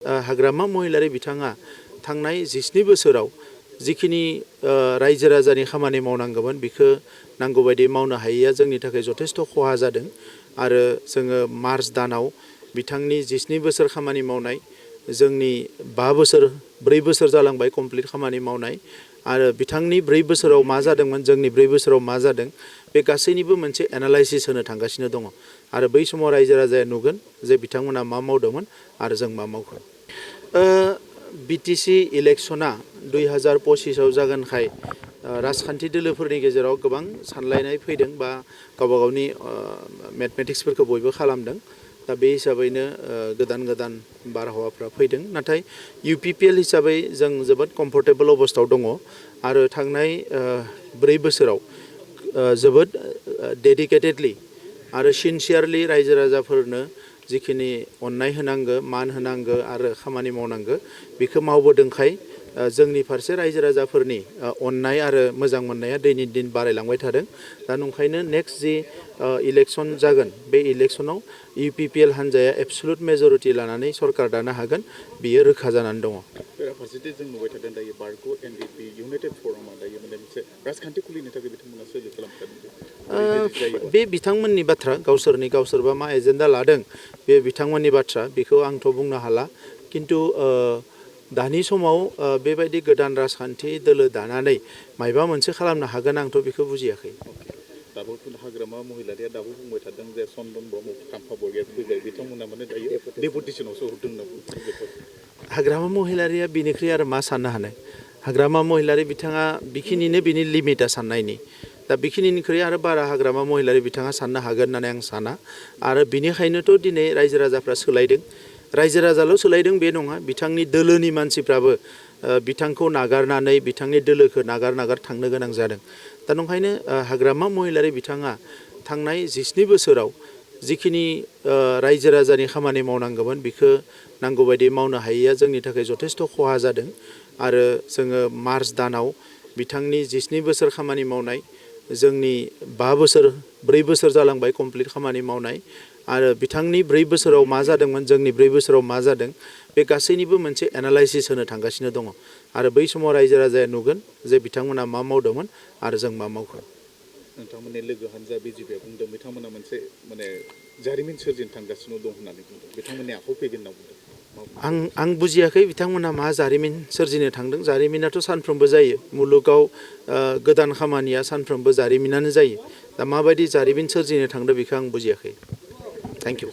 हाग्रामा महिलारि बिथाङा थांनाय 17 बोसोराव जिखिनि रायजो राजानि खामानि मावनांगौमोन बेखौ नांगौ बायदि मावनो हायैया जोंनि थाखाय जथेस्थ खहा जादों आरो जोङो मार्च दानाव बिथांनि 17 बोसोर खामानि मावनाय जोंनि 4 बोसोर जालांबाय कमप्लिट खामानि मावनाय आरो बिथांनि 4 बोसोराव मा जादोंमोन जोंनि 4 बोसोराव मा जादों बे गासैनिबो मोनसे एनालाइसिस होनो थांगासिनो दङ आरो बै समाव रायजो राजाया नुगोन जे बिथांमोना मा मावदोंमोन आरो जों मा मावगोन बिटिसि इलेक्शना 2025 जागोनखाय राजखान्थि दोलोफोरनि गेजेराव गोबां सानलायनाय फैदों बा गावबा गावनि मेथमेटिक्सफोरखौ बयबो खालामदों दा बे हिसाबैनो गोदान गोदान बारहावाफ्रा फैदों नाथाय UPPL हिसाबै जों जोबोद कम्फर्टेबल अबस्थायाव दङ आरो थांनाय 4 बोसोराव जोबोद डेडिकेटेडलि आरो सिनसियारलि रायजो राजाफोरनो जिखिनि अननाय होनांगो मान होनांगो आरो खामानि मावनांगो बेखौ मावबोदोंखाय जोंनि फारसे रायजो राजाफोरनि अननाय आरो मोजां मोननाया दैनि दिन बारायलांबाय थादों दा नंखायनो नेक्स्ट जि इलेक्शन जागोन बे इलेक्शनाव UPPL हान्जाया एबसुलुट मेजरिटि लानानै सरकार दानो हागोन बियो रोखा जानानै दङ बेराफारसेथिं जों नुबाय थादों दायो बारग' NDP इउनाइटेड फरामा दायो मोनसे राजखान्थि खुलिनो थाखाय बिथांमोना सोलो खालामदों बे बिथांमोननि बाथ्रा गावसोरबा मा एजेन्डा लादों बे बिथांमोननि बाथ्रा बेखौ आंथ' बुंनो हाला किन्तु दानि समाव बेबायदि गोदान राजखान्थि दोलो दानानै मायबा मोनसे खालामनो हागोन आंथ' बेखौ बुजियाखै दाबो हाग्रामा महिलारिया दाबो बुंबाय थादों जे चन्दन ब्रह्म काम्फा बरग'या फैबाय बिथांमोना माने दायो डेपुटेसनावसो हरदों होनना बुंदों हाग्रामा महिलारिया बिनिख्रुइ आरो मा साननो हानो हाग्रामा महिलारि बिथाङा बेखिनिनो बिनि लिमिटा साननायनि दा बेखिनिनिख्रुइ आरो बारा हाग्रामा महिलारि बिथाङा साननो हागोन होननानै आं साना आरो बिनिखायनोथ' दिनै रायजो राजाफ्रा सोलायदों रायजो राजाल' सोलायदों बे नङा बिथांनि दोलोनि मानसिफ्राबो बिथांखौ नागारनानै बिथांनि दोलोखौ नागार थांनो गोनां जादों दा नंखायनो हाग्रामा महिलारि बिथाङा थांनाय 17 बोसोराव जिखिनि रायजो राजानि खामानि मावनांगौमोन बेखौ नांगौ बायदि मावनो हायैया जोंनि थाखाय जथेस्थ खहा जादों आरो जोङो मार्च दानाव बिथांनि 17 बोसोर खामानि मावनाय जोंनि 4 बोसोर जालांबाय कमप्लिट खामानि मावनाय आरो बिथांनि 4 बोसोराव मा जादोंमोन जोंनि 4 बोसोराव मा जादों बे गासैनिबो मोनसे एनालाइसिस होनो थांगासिनो दङ आरो बै समाव रायजो राजाया नुगोन जे बिथांमोना मा मावदोंमोन आरो जों मा मावगोन नोंथांमोननि लोगो हान्जा BJP बुंदों बिथांमोना मोनसे माने जारिमिन सोरजिनो थांगासिनो दं होननानै बुंदों बिथांमोननि आखायाव फैगोन होनना बुंदों आं बुजियाखै बिथांमोना मा जारिमिन सोरजिनो थांदों जारिमिनाथ' सानफ्रोमबो जायो मुलुगाव गोदान खामानिया सानफ्रोमबो जारिमिनानो जायो दा माबायदि जारिमिन सोरजिनो थांदों बेखौ आं बुजियाखै थेंक इउ